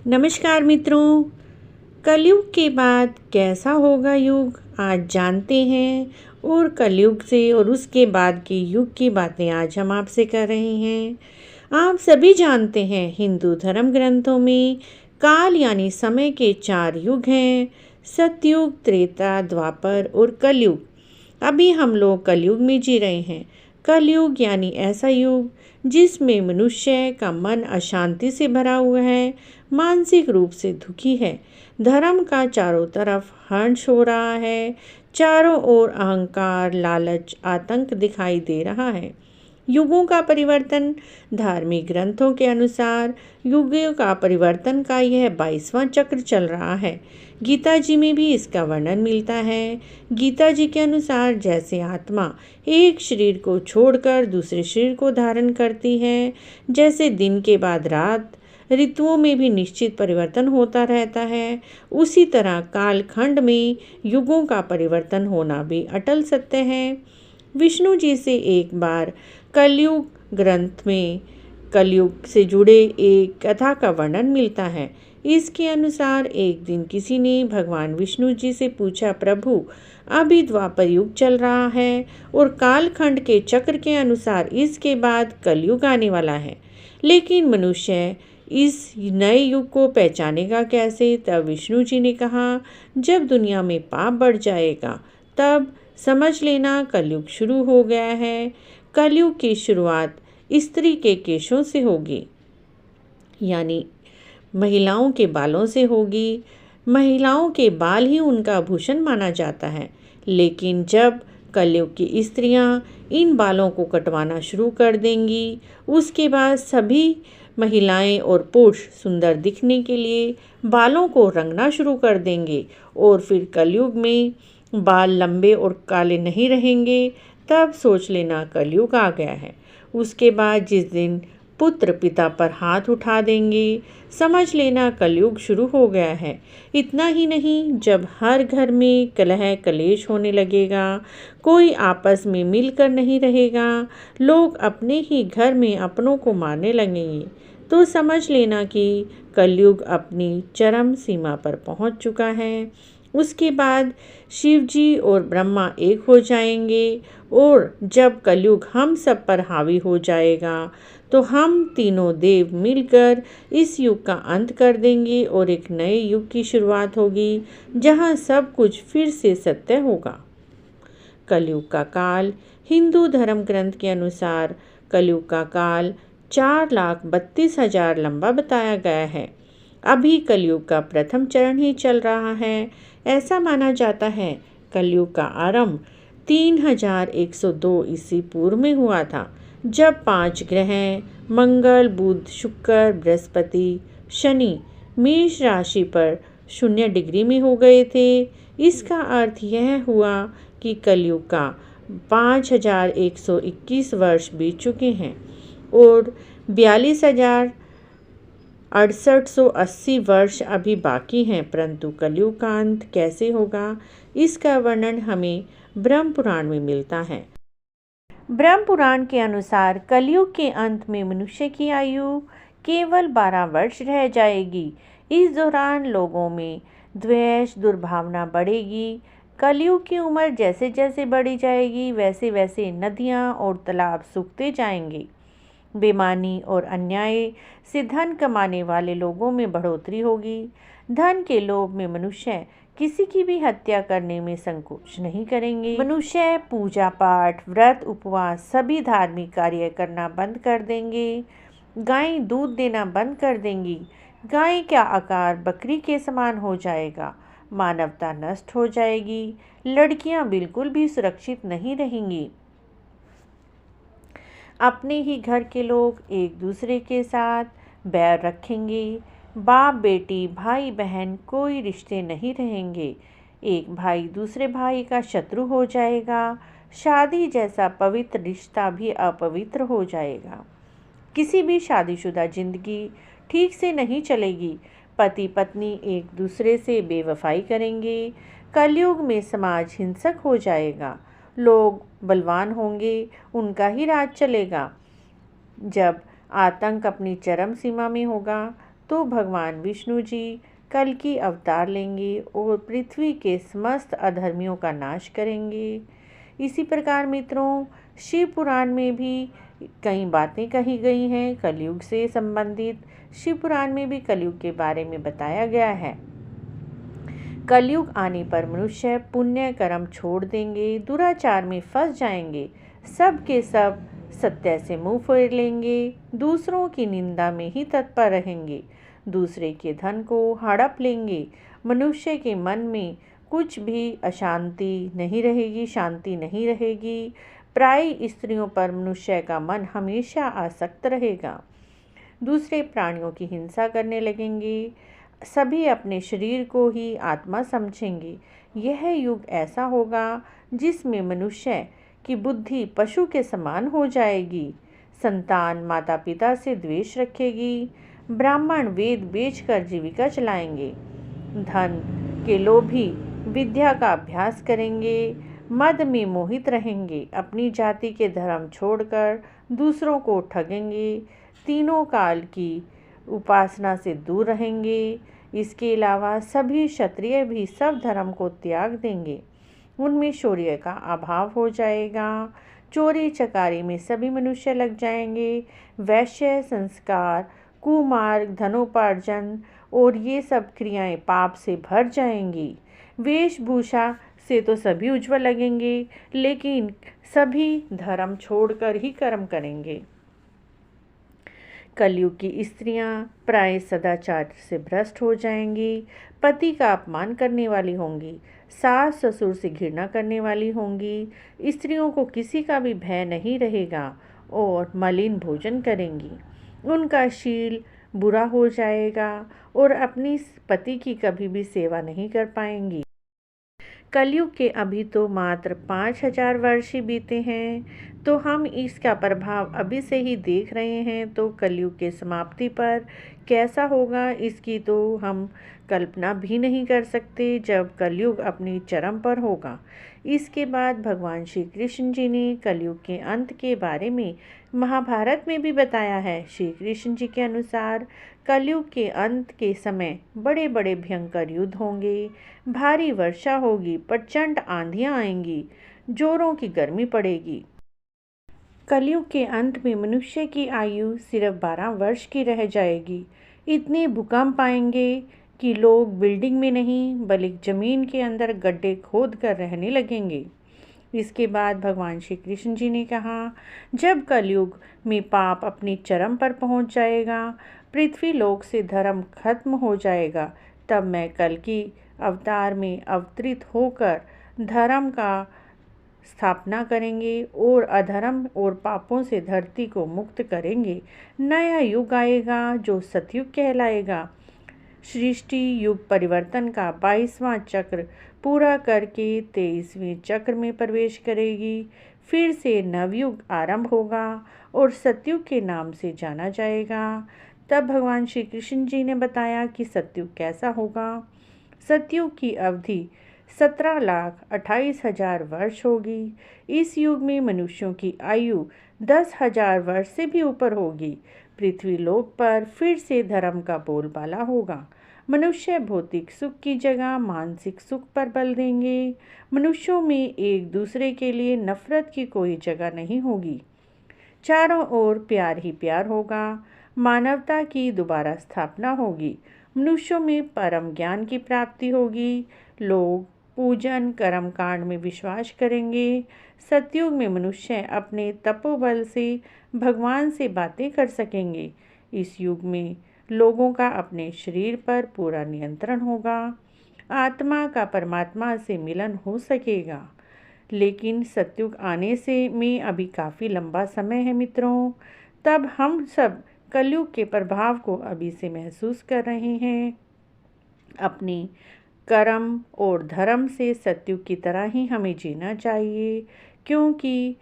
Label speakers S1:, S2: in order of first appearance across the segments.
S1: नमस्कार मित्रों। कलयुग के बाद कैसा होगा युग, आज जानते हैं। और कलयुग से और उसके बाद के युग की बातें आज हम आपसे कर रहे हैं। आप सभी जानते हैं हिंदू धर्म ग्रंथों में काल यानी समय के 4 युग हैं, सतयुग, त्रेता, द्वापर और कलयुग। अभी हम लोग कलयुग में जी रहे हैं। कलयुग यानी ऐसा युग जिसमें मनुष्य का मन अशांति से भरा हुआ है, मानसिक रूप से दुखी है। धर्म का चारों तरफ हर्ष हो रहा है, चारों ओर अहंकार, लालच, आतंक दिखाई दे रहा है। युगों का परिवर्तन, धार्मिक ग्रंथों के अनुसार युगों का परिवर्तन का यह 22वां चक्र चल रहा है। गीता जी में भी इसका वर्णन मिलता है। गीता जी के अनुसार जैसे आत्मा एक शरीर को छोड़कर दूसरे शरीर को धारण करती है, जैसे दिन के बाद रात, ऋतुओं में भी निश्चित परिवर्तन होता रहता है, उसी तरह कालखंड में युगों का परिवर्तन होना भी अटल सत्य है। विष्णु जी से एक बार कलयुग ग्रंथ में कलयुग से जुड़े एक कथा का वर्णन मिलता है। इसके अनुसार एक दिन किसी ने भगवान विष्णु जी से पूछा, प्रभु अभी द्वापर युग चल रहा है और कालखंड के चक्र के अनुसार इसके बाद कलयुग आने वाला है, लेकिन मनुष्य इस नए युग को पहचानेगा कैसे? तब विष्णु जी ने कहा, जब दुनिया में पाप बढ़ जाएगा तब समझ लेना कलयुग शुरू हो गया है। कलयुग की शुरुआत स्त्री के केशों से होगी, यानी महिलाओं के बालों से होगी। महिलाओं के बाल ही उनका आभूषण माना जाता है, लेकिन जब कलयुग की स्त्रियां इन बालों को कटवाना शुरू कर देंगी, उसके बाद सभी महिलाएं और पुरुष सुंदर दिखने के लिए बालों को रंगना शुरू कर देंगे और फिर कलयुग में बाल लंबे और काले नहीं रहेंगे। तब सोच लेना कलयुग आ गया है। उसके बाद जिस दिन पुत्र पिता पर हाथ उठा देंगे, समझ लेना कलयुग शुरू हो गया है। इतना ही नहीं, जब हर घर में कलह कलेश होने लगेगा, कोई आपस में मिलकर नहीं रहेगा, लोग अपने ही घर में अपनों को मारने लगेंगे, तो समझ लेना कि कलयुग अपनी चरम सीमा पर पहुंच चुका है। उसके बाद शिव जी और ब्रह्मा एक हो जाएंगे और जब कलयुग हम सब पर हावी हो जाएगा, तो हम तीनों देव मिलकर इस युग का अंत कर देंगे और एक नए युग की शुरुआत होगी, जहां सब कुछ फिर से सत्य होगा। कलयुग का काल हिंदू धर्म ग्रंथ के अनुसार कलयुग का काल 4,32,000 लंबा बताया गया है। अभी कलयुग का प्रथम चरण ही चल रहा है। ऐसा माना जाता है कलयुग का आरंभ 3102 ईस्वी पूर्व में हुआ था, जब 5 ग्रह मंगल, बुध, शुक्र, बृहस्पति, शनि मेष राशि पर 0 डिग्री में हो गए थे। इसका अर्थ यह हुआ कि कलयुग का 5121 वर्ष बीत चुके हैं और 42,6880 वर्ष अभी बाकी हैं। परंतु कलयुग का अंत कैसे होगा, इसका वर्णन हमें ब्रह्म पुराण में मिलता है। ब्रह्म पुराण के अनुसार कलयुग के अंत में मनुष्य की आयु केवल 12 वर्ष रह जाएगी। इस दौरान लोगों में द्वेष, दुर्भावना बढ़ेगी। कलयुग की उम्र जैसे जैसे बढ़ी जाएगी, वैसे वैसे नदियाँ और तालाब सूखते जाएंगे। बेईमानी और अन्याय से धन कमाने वाले लोगों में बढ़ोतरी होगी। धन के लोभ में मनुष्य किसी की भी हत्या करने में संकोच नहीं करेंगे। मनुष्य पूजा पाठ, व्रत, उपवास, सभी धार्मिक कार्य करना बंद कर देंगे। गाय दूध देना बंद कर देंगी। गाय का आकार बकरी के समान हो जाएगा। मानवता नष्ट हो जाएगी। लड़कियां बिल्कुल भी सुरक्षित नहीं रहेंगी। अपने ही घर के लोग एक दूसरे के साथ बैर रखेंगे। बाप बेटी, भाई बहन कोई रिश्ते नहीं रहेंगे। एक भाई दूसरे भाई का शत्रु हो जाएगा। शादी जैसा पवित्र रिश्ता भी अपवित्र हो जाएगा। किसी भी शादीशुदा जिंदगी ठीक से नहीं चलेगी। पति पत्नी एक दूसरे से बेवफाई करेंगे। कलयुग में समाज हिंसक हो जाएगा। लोग बलवान होंगे, उनका ही राज चलेगा। जब आतंक अपनी चरम सीमा में होगा, तो भगवान विष्णु जी कल की अवतार लेंगे और पृथ्वी के समस्त अधर्मियों का नाश करेंगे। इसी प्रकार मित्रों, शिव पुराण में भी कई बातें कही गई हैं कलयुग से संबंधित। शिव पुराण में भी कलयुग के बारे में बताया गया है। कलयुग आने पर मनुष्य पुण्य कर्म छोड़ देंगे, दुराचार में फंस जाएंगे, सब के सब सत्य से मुंह फेर लेंगे, दूसरों की निंदा में ही तत्पर रहेंगे, दूसरे के धन को हड़प लेंगे। मनुष्य के मन में कुछ भी अशांति नहीं रहेगी, शांति नहीं रहेगी। प्राय स्त्रियों पर मनुष्य का मन हमेशा आसक्त रहेगा। दूसरे प्राणियों की हिंसा करने लगेंगे, सभी अपने शरीर को ही आत्मा समझेंगे। यह युग ऐसा होगा जिसमें मनुष्य की बुद्धि पशु के समान हो जाएगी। संतान माता पिता से द्वेष रखेगी, ब्राह्मण वेद बेचकर जीविका चलाएंगे, धन के लोभी विद्या का अभ्यास करेंगे, मद में मोहित रहेंगे, अपनी जाति के धर्म छोड़कर दूसरों को ठगेंगे, तीनों काल की उपासना से दूर रहेंगे। इसके अलावा सभी क्षत्रिय भी सब धर्म को त्याग देंगे, उनमें शौर्य का अभाव हो जाएगा। चोरी चकारी में सभी मनुष्य लग जाएंगे, वैश्य संस्कार, कुमार्ग, धनोपार्जन और ये सब क्रियाएं पाप से भर जाएंगी। वेशभूषा से तो सभी उज्जवल लगेंगे, लेकिन सभी धर्म छोड़कर ही कर्म करेंगे। कलयुग की स्त्रियां प्राय सदाचार से भ्रष्ट हो जाएंगी, पति का अपमान करने वाली होंगी, सास ससुर से घृणा करने वाली होंगी, स्त्रियों को किसी का भी भय नहीं रहेगा और मलिन भोजन करेंगी, उनका शील बुरा हो जाएगा और अपनी पति की कभी भी सेवा नहीं कर पाएंगी। कलयुग के अभी तो मात्र 5000 वर्ष ही बीते हैं, तो हम इसका प्रभाव अभी से ही देख रहे हैं। तो कलयुग के समाप्ति पर कैसा होगा इसकी तो हम कल्पना भी नहीं कर सकते, जब कलयुग अपनी चरम पर होगा। इसके बाद भगवान श्री कृष्ण जी ने कलयुग के अंत के बारे में महाभारत में भी बताया है। श्री कृष्ण जी के अनुसार कलयुग के अंत के समय बड़े बड़े भयंकर युद्ध होंगे, भारी वर्षा होगी, प्रचंड आंधियां आएंगी, जोरों की गर्मी पड़ेगी। कलयुग के अंत में मनुष्य की आयु सिर्फ 12 वर्ष की रह जाएगी। इतने भूकंप आएंगे कि लोग बिल्डिंग में नहीं बल्कि जमीन के अंदर गड्ढे खोद कर रहने लगेंगे। इसके बाद भगवान श्री कृष्ण जी ने कहा, जब कलयुग में पाप अपनी चरम पर पहुंच जाएगा, पृथ्वी लोक से धर्म खत्म हो जाएगा, तब मैं कल की अवतार में अवतरित होकर धर्म का स्थापना करेंगे और अधर्म और पापों से धरती को मुक्त करेंगे। नया युग आएगा जो सतयुग कहलाएगा। सृष्टि युग परिवर्तन का 22वां चक्र पूरा करके 23वें चक्र में प्रवेश करेगी। फिर से नवयुग आरंभ होगा और सतयुग के नाम से जाना जाएगा। तब भगवान श्री कृष्ण जी ने बताया कि सतयुग कैसा होगा। सतयुग की अवधि 17,28,000 वर्ष होगी। इस युग में मनुष्यों की आयु 10,000 वर्ष से भी ऊपर होगी। पृथ्वी लोक पर फिर से धर्म का बोलबाला होगा। मनुष्य भौतिक सुख की जगह मानसिक सुख पर बल देंगे। मनुष्यों में एक दूसरे के लिए नफरत की कोई जगह नहीं होगी। चारों ओर प्यार ही प्यार होगा। मानवता की दोबारा स्थापना होगी। मनुष्यों में परम ज्ञान की प्राप्ति होगी। लोग पूजन कर्म कांड में विश्वास करेंगे। सतयुग में मनुष्य अपने तपोबल से भगवान से बातें कर सकेंगे। इस युग में लोगों का अपने शरीर पर पूरा नियंत्रण होगा। आत्मा का परमात्मा से मिलन हो सकेगा। लेकिन सतयुग आने से में अभी काफ़ी लंबा समय है मित्रों। तब हम सब कलयुग के प्रभाव को अभी से महसूस कर रहे हैं। अपने कर्म और धर्म से सतयुग की तरह ही हमें जीना चाहिए, क्योंकि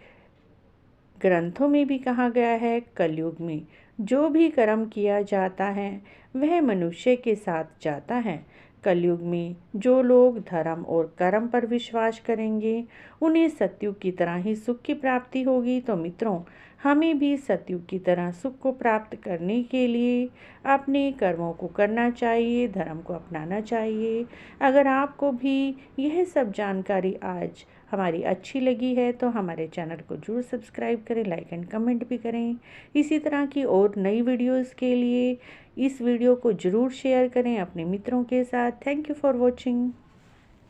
S1: ग्रंथों में भी कहा गया है कलयुग में जो भी कर्म किया जाता है वह मनुष्य के साथ जाता है। कलयुग में जो लोग धर्म और कर्म पर विश्वास करेंगे उन्हें सतयुग की तरह ही सुख की प्राप्ति होगी। तो मित्रों, हमें भी सतयुग की तरह सुख को प्राप्त करने के लिए अपने कर्मों को करना चाहिए, धर्म को अपनाना चाहिए। अगर आपको भी यह सब जानकारी आज हमारी अच्छी लगी है तो हमारे चैनल को जरूर सब्सक्राइब करें, लाइक एंड कमेंट भी करें। इसी तरह की और नई वीडियोस के लिए इस वीडियो को ज़रूर शेयर करें अपने मित्रों के साथ। Thank you for watching.